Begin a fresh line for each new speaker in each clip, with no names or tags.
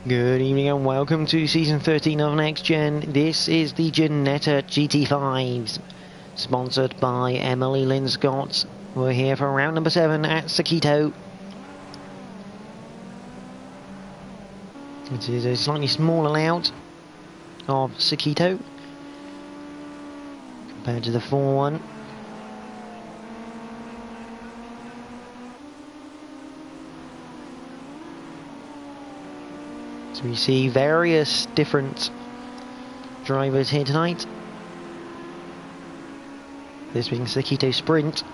Good evening and welcome to Season 13 of Next Gen. This is the Ginetta GT5s, sponsored by Emily Linscott. We're here for round number 7 at Sakitto. It is a slightly smaller layout of Sakitto compared to the 4-1. So we see various different drivers here tonight. This being Sakitto Sprint.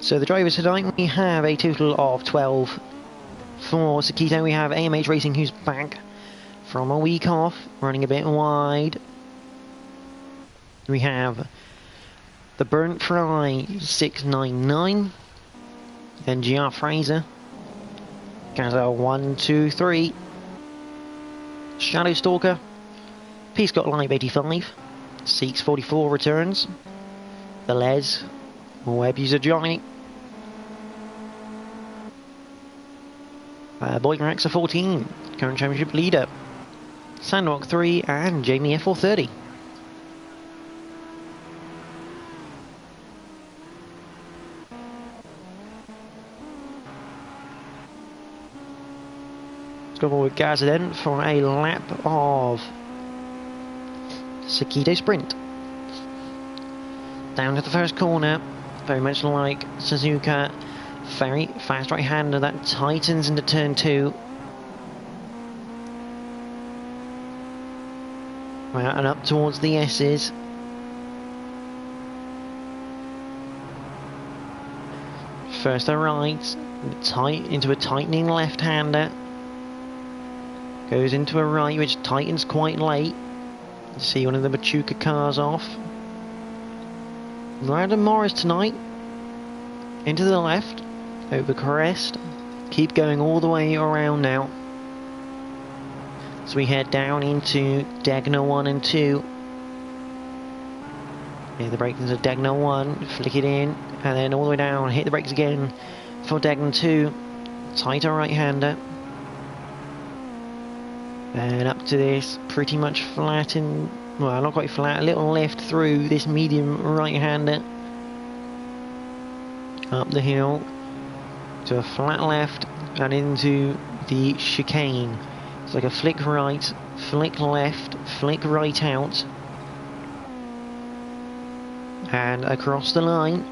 So the drivers tonight, we have a total of 12. For Sakitto, we have AMH Racing, who's back from a week off, running a bit wide. We have the Burnt Fry 699, then GR Fraser, Gaza 123, Shadow Stalker, Peace Got Live 85, Seeks 44 returns, the Les, Web User Johnny, Boy Rex 14, current championship leader, Sandrock 3, and Jamie F430. Let's go forward with Gaza then for a lap of Sakitto Sprint. Down to the first corner, very much like Suzuka. Very fast right-hander that tightens into turn 2. And up towards the S's. First a right, tight into a tightening left-hander. Goes into a right, which tightens quite late. See one of the Machuca cars off. Brandon Morris tonight. Into the left. Over crest, keep going all the way around now. So we head down into Degner 1 and 2. Hit the brakes into Degner 1, flick it in, and then all the way down, hit the brakes again for Degner 2. Tighter right-hander. And up to this, pretty much flat in, well, not quite flat, a little left through this medium right-hander. Up the hill. To a flat left and into the chicane. It's like a flick right, flick left, flick right out, and across the line.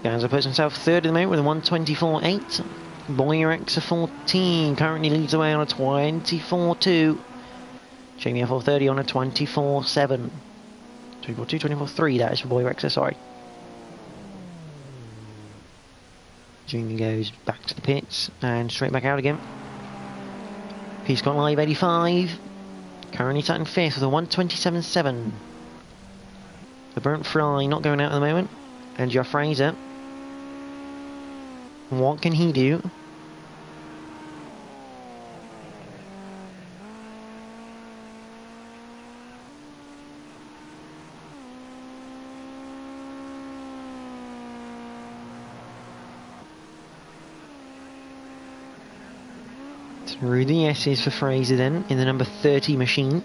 Ganza puts himself third at the moment with a 124.8. Boyer X14 currently leads away on a 24.2. Jamie F430 on a 24.7. 24.2, 24.3, that is for Boy Rexa, sorry. Junior goes back to the pits and straight back out again. Peace Got Live 85. Currently sat in 5th with a 127.7. The Burnt Fry not going out at the moment. And Jeff Fraser. What can he do? Through the S's for Fraser then, in the number 30 machine.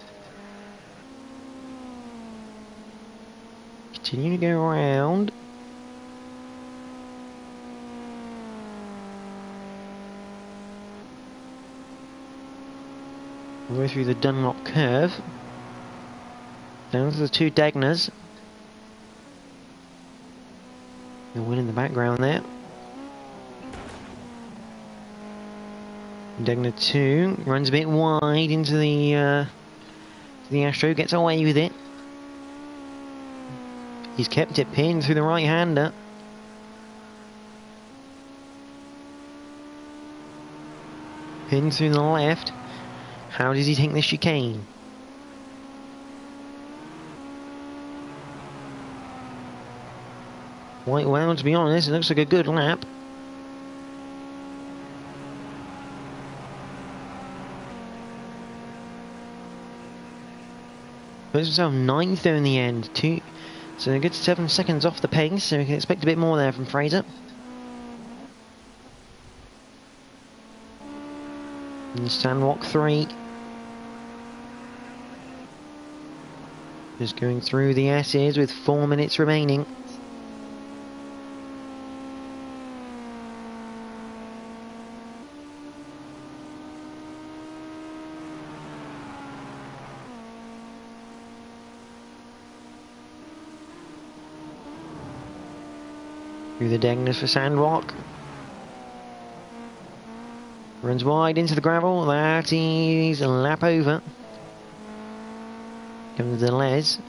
Continue to go around. All the way through the Dunlop curve. Down to the 2 Degners. The win in the background there. Degner 2 runs a bit wide into the Astro, gets away with it. He's kept it pinned through the right-hander. In through the left. How does he take this chicane? Quite well, to be honest. It looks like a good lap. Puts himself 9th there in the end. So a good 7 seconds off the pace, so we can expect a bit more there from Fraser. And Sandwalk 3. Just going through the S's with 4 minutes remaining. Through the Degners for Sandrock. Runs wide into the gravel. That is a lap over. Comes the Les.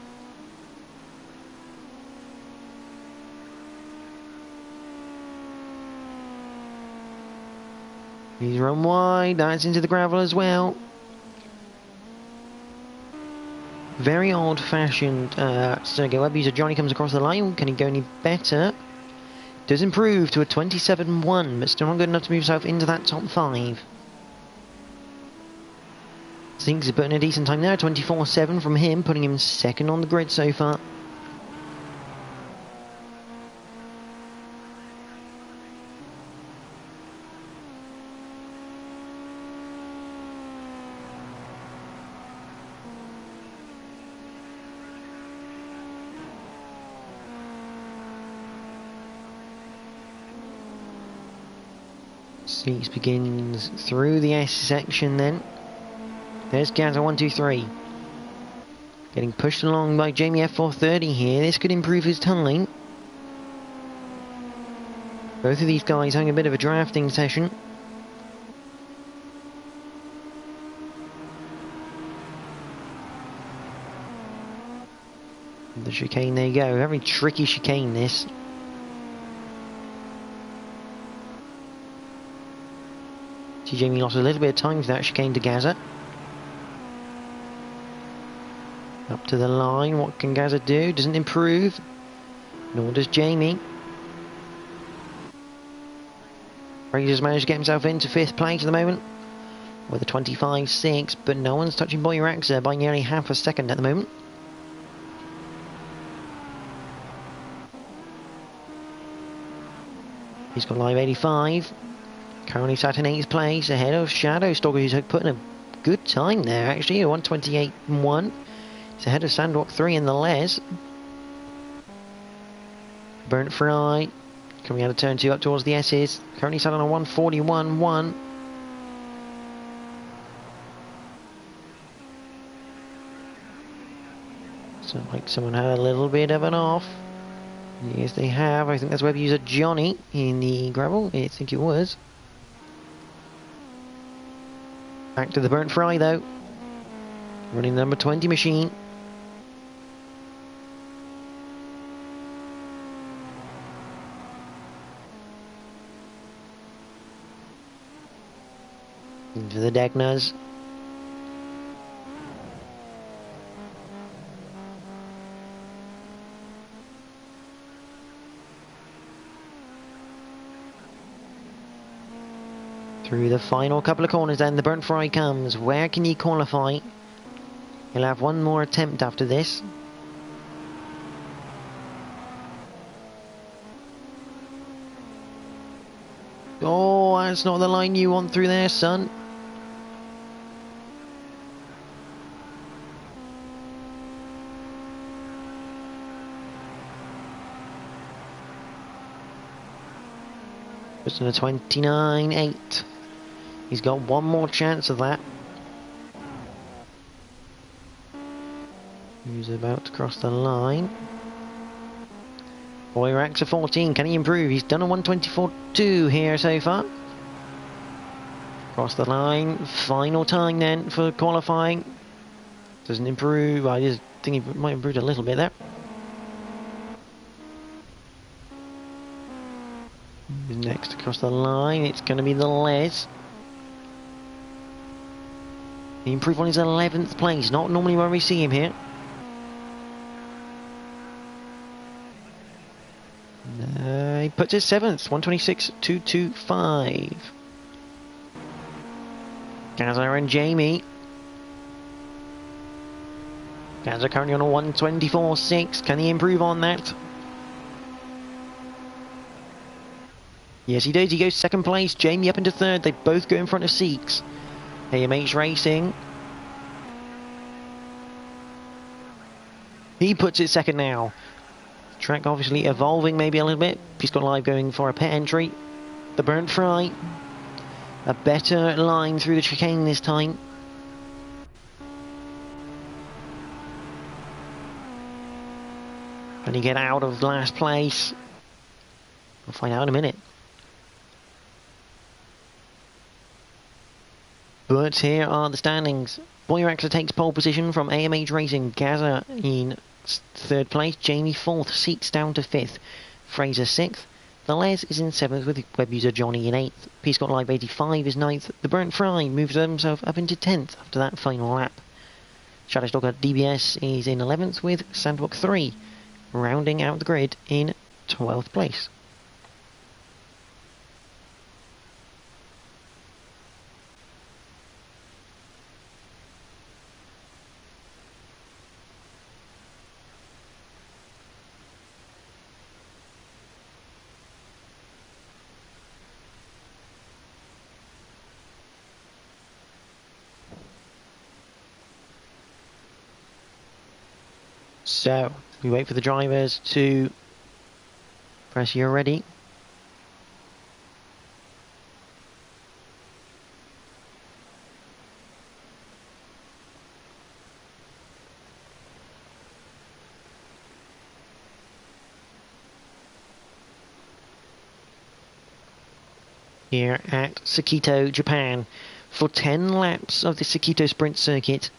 He's run wide. That's into the gravel as well. Very old-fashioned Sergio Webb user. Johnny comes across the line. Can he go any better? Does improve to a 27.1, but still not good enough to move himself into that top 5. Thinks he's putting a decent time there, 24.7 from him, putting him second on the grid so far. Seats begins through the S section then. There's Gaza 1, 2, 3. Getting pushed along by Jamie F430 here. This could improve his time. Both of these guys having a bit of a drafting session. The chicane, there you go. Very tricky chicane this. See, Jamie lost a little bit of time for that chicane to Gaza. Up to the line, what can Gaza do? Doesn't improve, nor does Jamie. Fraser's managed to get himself into 5th place at the moment with a 25.6, but no one's touching Boyraxa by nearly half a second at the moment. He's got live 85. Currently sat in 8th place, ahead of Shadow Stalker, who's putting a good time there actually, a 128.1. He's ahead of Sandwalk 3 in the Les. Burnt Fry coming out of turn 2 up towards the S's. Currently sat on a 141.1. So like someone had a little bit of an off. Yes, they have. I think that's web user Johnny in the gravel. I think it was. Back to the Burnt Fry though. Running the number 20 machine. Into the Degners. Through the final couple of corners then, the Burnt Fry comes. Where can he qualify? He'll have one more attempt after this. Oh, that's not the line you want through there, son. Just in a 29.8. He's got one more chance of that. He's about to cross the line. Boyraxa 14, can he improve? He's done a 124.2 here so far. Cross the line, final time then for qualifying. Doesn't improve, I just think he might improve a little bit there. Next across the line, it's going to be the Les. He improved on his 11th place, not normally where we see him here. He puts his 7th, 126.225. Gaza and Jamie. Gaza currently on a 124.6. Can he improve on that? Yes, he does. He goes 2nd place. Jamie up into 3rd. They both go in front of Seeks. AMH Racing. He puts it 2nd now. Track obviously evolving maybe a little bit. He's got Live going for a pit entry. The Burnt Fry. A better line through the chicane this time. Can he get out of last place? We'll find out in a minute. But here are the standings. Boyraxer takes pole position from AMH Racing. Gaza in 3rd place. Jamie 4th. Seeks down to 5th. Fraser 6th. The Les is in 7th with web user Johnny in 8th. P Scott Live 85 is 9th. The Burnt Fry moves himself up into 10th after that final lap. Shadowstalker DBS is in 11th with Sandbox 3. Rounding out the grid in 12th place. So, we wait for the drivers to press you're ready. Here at Sakitto, Japan, for 10 laps of the Sakitto Sprint Circuit.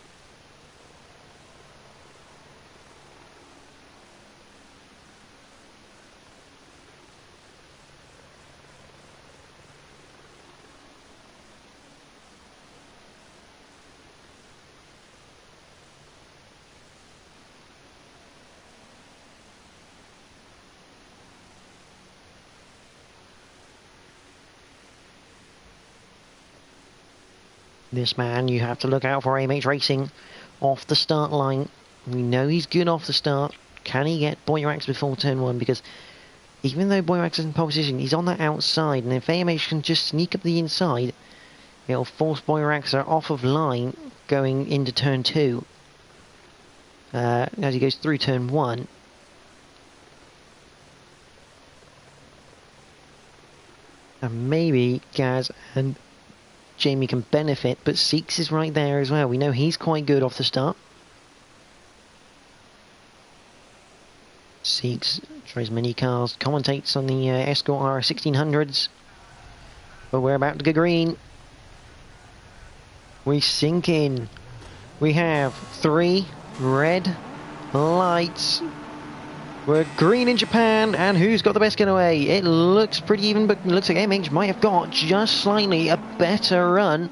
This man you have to look out for, AMH Racing off the start line. We know he's good off the start. Can he get Boyrax before turn 1? Because even though Boyrax is in pole position, he's on the outside, and if AMH can just sneak up the inside, it'll force Boyrax off of line going into turn 2 as he goes through turn 1. And maybe Gaz and Jamie can benefit, but Seeks is right there as well. We know he's quite good off the start. Seeks tries many cars, commentates on the Escort R1600s. But we're about to go green. We sink in. We have 3 red lights. We're green in Japan, and who's got the best getaway? It looks pretty even, but it looks like MH might have got just slightly a better run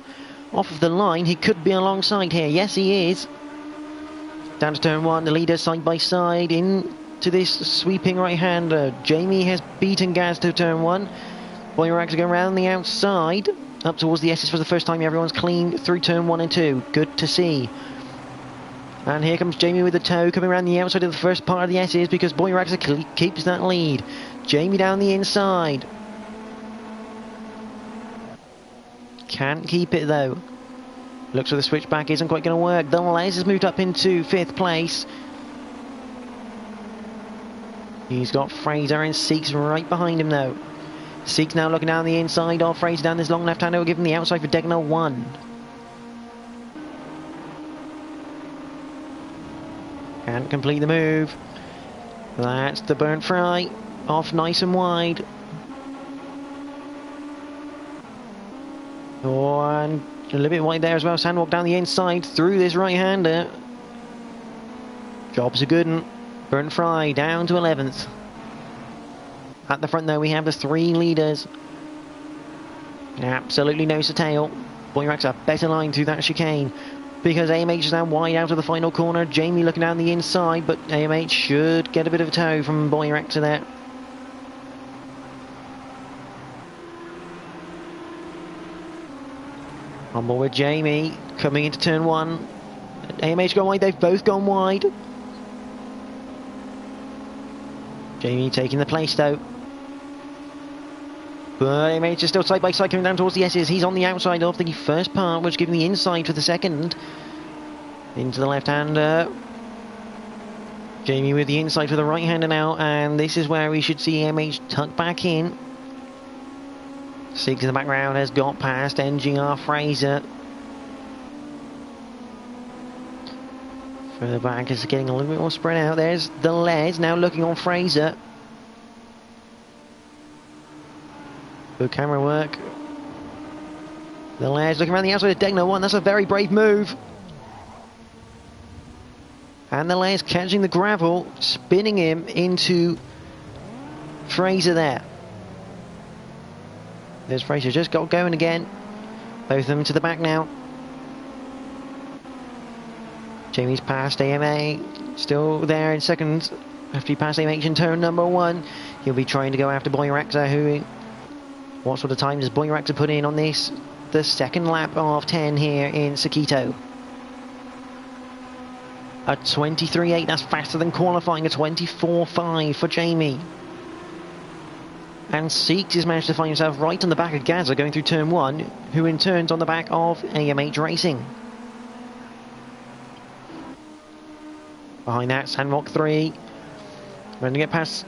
off of the line. He could be alongside here. Yes, he is. Down to turn 1, the leaders side by side into this sweeping right-hander. Jamie has beaten Gaz to turn 1. Boyrax going around the outside, up towards the S's for the first time. Everyone's clean through turn 1 and 2. Good to see. And here comes Jamie with the toe, coming around the outside of the first part of the S's because Boyrax keeps that lead. Jamie down the inside. Can't keep it though. Looks for the switchback, isn't quite going to work. The Les has moved up into 5th place. He's got Fraser and Seeks right behind him though. Seeks now looking down the inside of Fraser down this long left-hander. Will give him the outside for Degner 1. Can't complete the move. That's the Burnt Fry. Off nice and wide. Oh, and a little bit wide there as well. Sandwalk down the inside through this right-hander. Job's a good one. Burnt Fry down to 11th. At the front though, we have the 3 leaders. Absolutely nose to tail. Boyrax a better line through that chicane. because AMH is now wide out of the final corner. Jamie looking down the inside, but AMH should get a bit of a tow from Boy Rector there. On board with Jamie, coming into turn 1. AMH gone wide, they've both gone wide. Jamie taking the place though. But AMH is still side by side coming down towards the S's. He's on the outside of the first part, which giving the inside for the second. Into the left-hander. Jamie with the inside for the right-hander now, and this is where we should see AMH tuck back in. Six in the background has got past NGR Fraser. Further back is getting a little bit more spread out. There's the Les now looking on Fraser. Good camera work. The Les looking around the outside of Degner 1. That's a very brave move. And the Les catching the gravel, spinning him into Fraser there. There's Fraser just got going again. Both of them to the back now. Jamie's past AMA, still there in second. After he passed AMH in turn number 1, he'll be trying to go after Boy Rector, who... What sort of time does Boy Rector put in on this? The second lap of 10 here in Sakitto. A 23.8, that's faster than qualifying. A 24.5 for Jamie. And Seeks has managed to find himself right on the back of Gaza going through turn 1, who in turn's on the back of AMH Racing. Behind that, Sandrock 3. Going to get past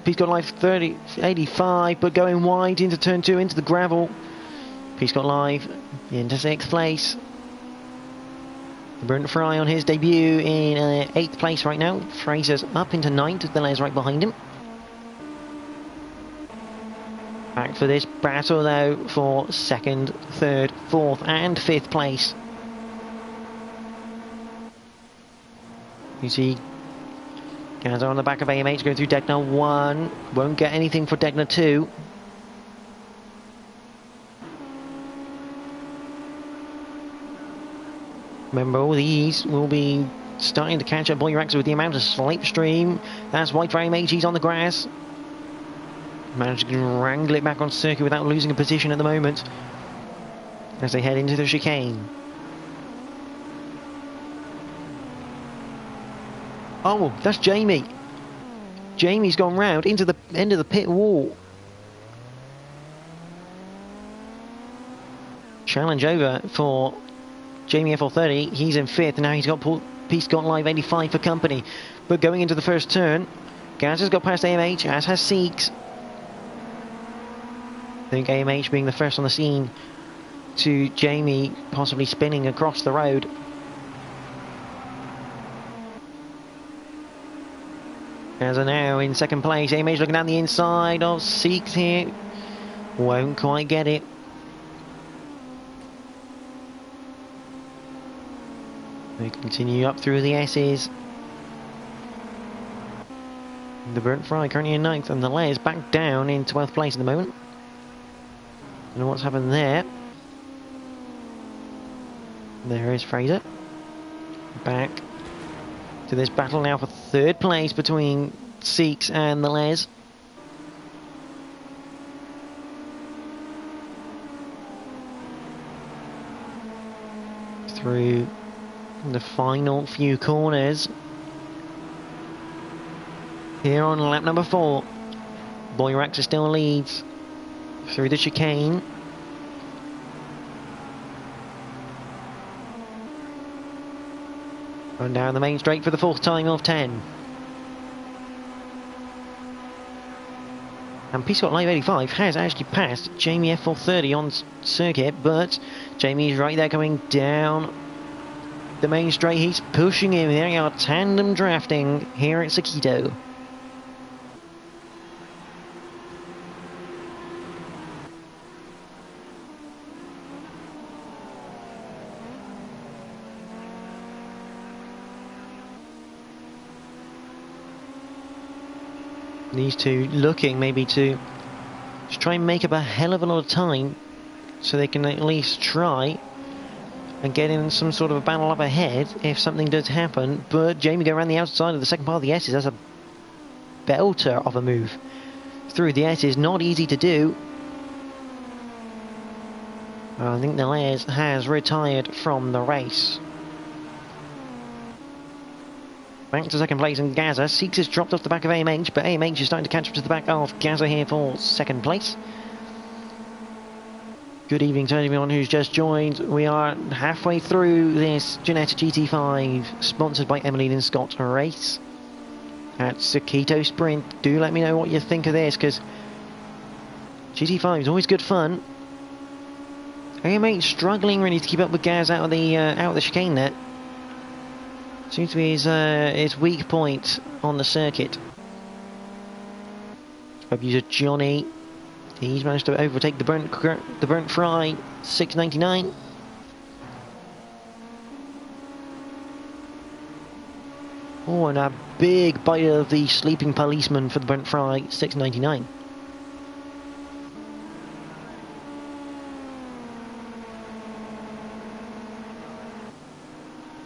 Peace Got Life 85, but going wide into turn 2, into the gravel. Peace Got Life into 6th place. Brent Fry on his debut in 8th place right now. Fraser's up into 9th, the Les right behind him. Back for this battle though for 2nd, 3rd, 4th and 5th place. You see Gaza on the back of AMH going through Degner 1. Won't get anything for Degner 2. Remember, all these will be starting to catch up Boy Rector with the amount of slipstream. That's wide for AMH, he's on the grass. Managed to wrangle it back on circuit without losing a position at the moment as they head into the chicane. Oh, that's Jamie. Jamie's gone round into the end of the pit wall. Challenge over for Jamie FL30. He's in 5th. Now he's got Peace Got Live 85 for company. But going into the first turn, Gaz has got past AMH, as has Seeks. I think AMH being the first on the scene to Jamie possibly spinning across the road. As are now in 2nd place. AMH looking down the inside of Seeks here. Won't quite get it. They continue up through the S's. The Brent Fry currently in 9th, and the Les back down in 12th place at the moment. Don't know what's happened there. There is Fraser. Back to this battle now for 3rd place between Seeks and the Les. Through the final few corners. Here on lap number 4. Boy Rector still leads through the chicane. Run down the main straight for the 4th time of 10. And Peace Got Live 85 has actually passed Jamie FL30 on circuit, but Jamie's right there coming down the main straight. He's pushing him. They are tandem drafting here at Sakitto. These two looking maybe to just try and make up a hell of a lot of time so they can at least try and get in some sort of a battle up ahead if something does happen. But Jamie go around the outside of the second part of the S's. That's a belter of a move through the S's. Not easy to do. I think the Les has retired from the race. Back to second place in Gaza. Seeks has dropped off the back of AMH, but AMH is starting to catch up to the back of Gaza here for second place. Good evening to everyone who's just joined. We are halfway through this Ginetta GT5 sponsored by Emily Linscott race at Sakitto Sprint. Do let me know what you think of this, because GT5 is always good fun. AMH struggling really to keep up with Gaz out of the chicane net. Seems to be his weak point on the circuit. Web user Johnny. He's managed to overtake the burnt fry, 699. Oh, and a big bite of the sleeping policeman for the burnt fry, 699.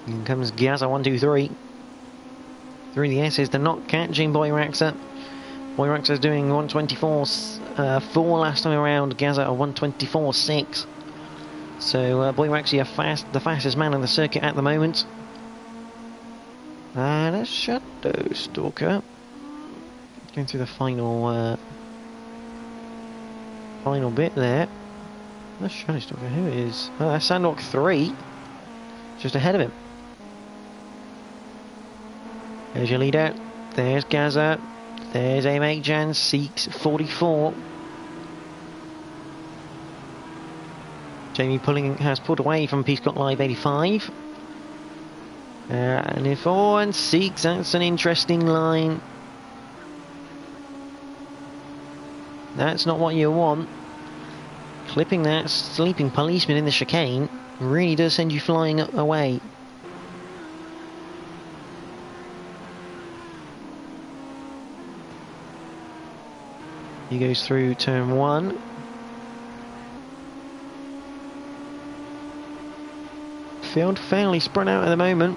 In comes Gaza 123. Through the S's, they're not catching Boy Raxa. Boy Raxa's doing 124.4 last time around. Gaza a 124.6. So Boy Raxa the fastest man on the circuit at the moment. And a Shadow Stalker going through the final bit there. The Shadow Stalker, who is? Oh, that's Sandrock 3, just ahead of him. There's your leader. There's Gaza. There's NXTGEN. Seeks 44. Jamie has pulled away from Peace Got Live 85. And if and Seeks, that's an interesting line. That's not what you want. Clipping that sleeping policeman in the chicane really does send you flying away. He goes through turn 1. Field fairly spread out at the moment,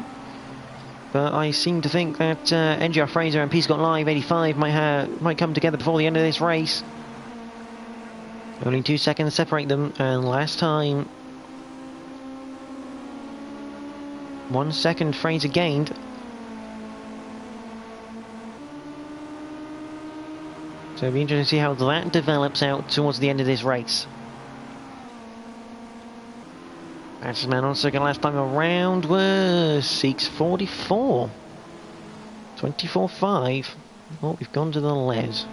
but I seem to think that NGR Fraser and Peace Got Live 85 might come together before the end of this race. Only 2 seconds separate them, and last time 1 second Fraser gained. So it'll be interesting to see how that develops out towards the end of this race. Fastest man on circuit last time around was Seeks 44. 24.5. Oh, we've gone to the Les.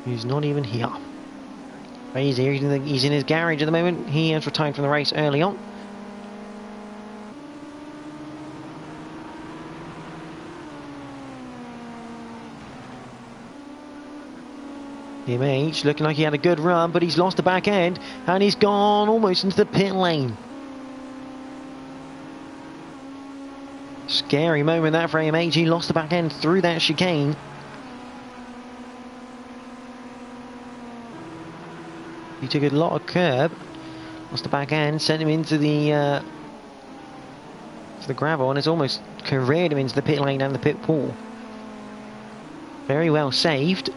He's not even here. He's here. He's in his garage at the moment. He has retired from the race early on. MH looking like he had a good run, but he's lost the back end and he's gone almost into the pit lane. Scary moment that for AMH. He lost the back end through that chicane. He took a lot of curb, lost the back end, sent him into the gravel, and it's almost careered him into the pit lane and the pit wall. Very well saved.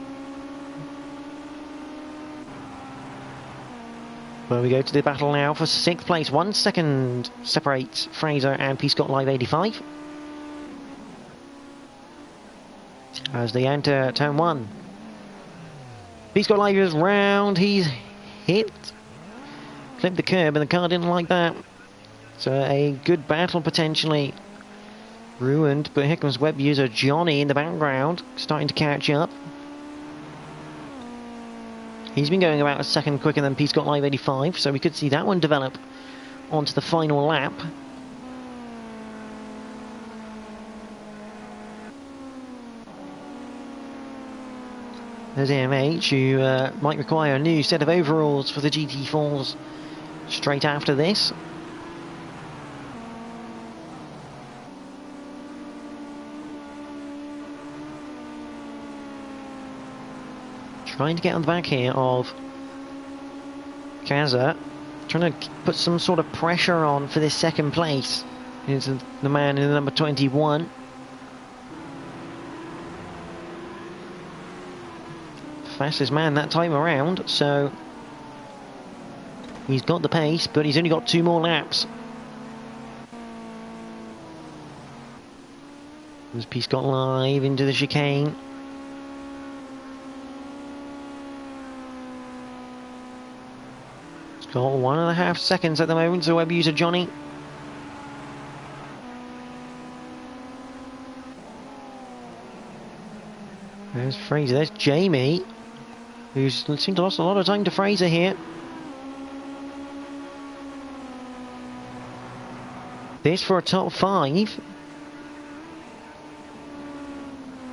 Well, we go to the battle now for 6th place. 1 second separates Fraser and Peace Got Live 85. As they enter turn 1. Peace Got Live is round. He's hit. Clipped the curb and the car didn't like that. So a good battle potentially ruined. But here comes web user Johnny in the background, starting to catch up. He's been going about a second quicker than Peace Got Live 85, so we could see that one develop onto the final lap. There's AMH, who might require a new set of overalls for the GT4s straight after this. Trying to get on the back here of Gaza. Trying to put some sort of pressure on for this second place. Is the man in the number 21. Fastest man that time around, so he's got the pace, but he's only got 2 more laps. This piece got live into the chicane. It's got 1.5 seconds at the moment, so web user Johnny. There's Fraser, there's Jamie, who's seemed to have lost a lot of time to Fraser here. This for a top 5.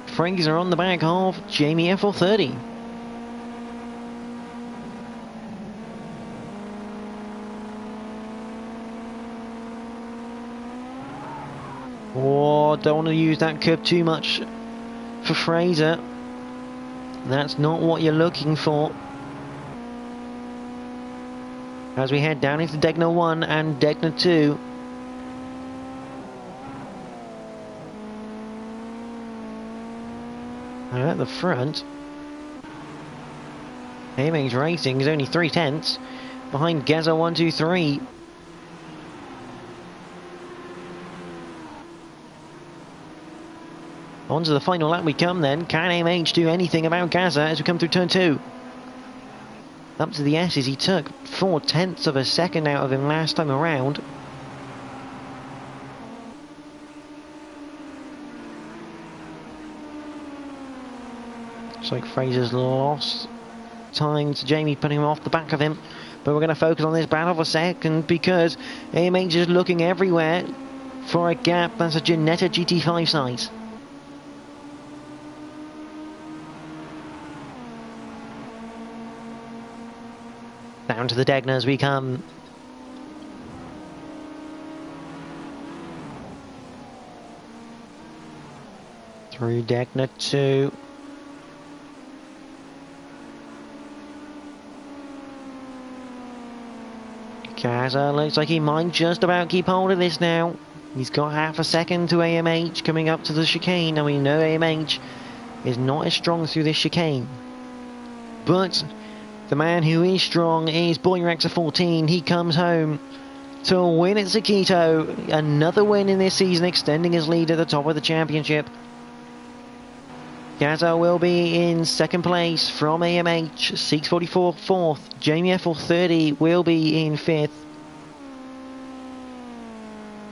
Fraser on the back of Jamie F430. Oh, don't want to use that curb too much for Fraser. That's not what you're looking for. As we head down into Degner 1 and Degner 2. And at the front, AMH Racing is only 3/10 behind Gaza 123. On to the final lap we come then. Can AMH do anything about Gaza as we come through turn 2? Up to the S's, he took 0.4 of a second out of him last time around. Looks like Fraser's lost time to Jamie, putting him off the back of him. But we're going to focus on this battle for second because AMH is looking everywhere for a gap. That's a Ginetta GT5 size. Down to the Degner as we come. Through Degner 2. Gaza looks like he might just about keep hold of this now. He's got 0.5 second to AMH coming up to the chicane, and we know AMH is not as strong through this chicane. But the man who is strong is Boyrex 14. He comes home to win at Sakitto. Another win in this season, extending his lead at the top of the championship. Gaza will be in second place from AMH, 644 fourth. Jamie F430 will be in 5th.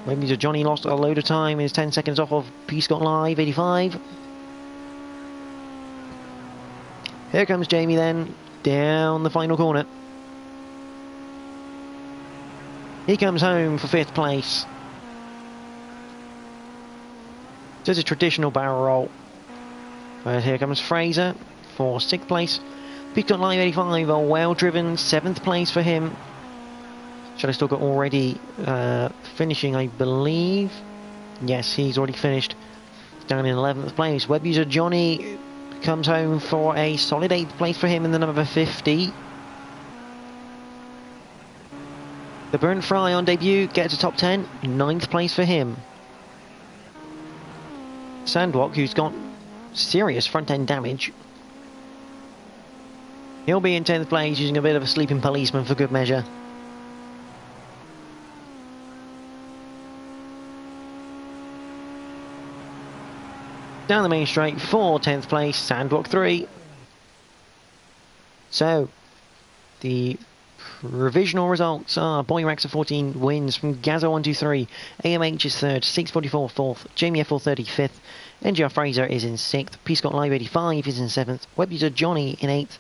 Maybe Johnny lost a load of time, is 10 seconds off of Peace Got Live, 85. Here comes Jamie then, down the final corner. He comes home for 5th place. So it's a traditional barrel roll. But here comes Fraser for 6th place. Peace Got Live, 85, a well-driven 7th place for him. Should I still got already finishing, I believe. Yes, he's already finished. Down in 11th place. Web user Johnny comes home for a solid 8th place for him in the number 50. The Burnt Fry on debut gets a top 10. 9th place for him. Sandwalk, who's got serious front end damage, he'll be in 10th place using a bit of a sleeping policeman for good measure. Down the main straight for 10th place, Sandwalk 3. So the provisional results are Boyrex 14 wins from Gaza 123, AMH is 3rd, 644 4th, Jamie F430 5th, NGR Fraser is in 6th, Peace Got Live 85 is in 7th, Web user Johnny in 8th,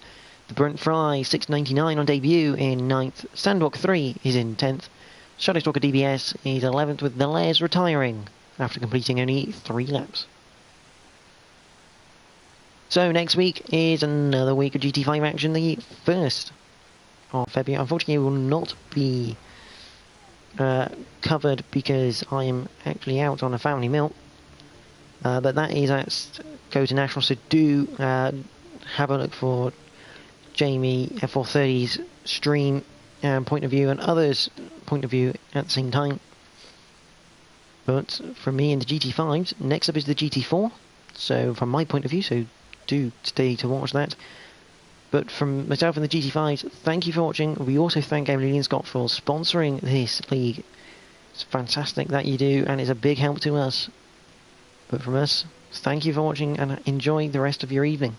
the Burnt Fry 699 on debut in 9th, Sandwalk 3 is in 10th, Shadowstalker DBS is 11th with Nelez retiring after completing only 3 laps. So next week is another week of GT5 action, the 1st of February. Unfortunately, it will not be covered because I am actually out on a family meal. But that is at Go to National, so do have a look for Jamie F430's stream point of view and others' point of view at the same time. But from me in the GT5s, next up is the GT4. So from my point of view, so do stay to watch that. But from myself and the GT5s, thank you for watching. We also thank Linscott for sponsoring this league. It's fantastic that you do, and it's a big help to us. But from us, thank you for watching and enjoy the rest of your evening.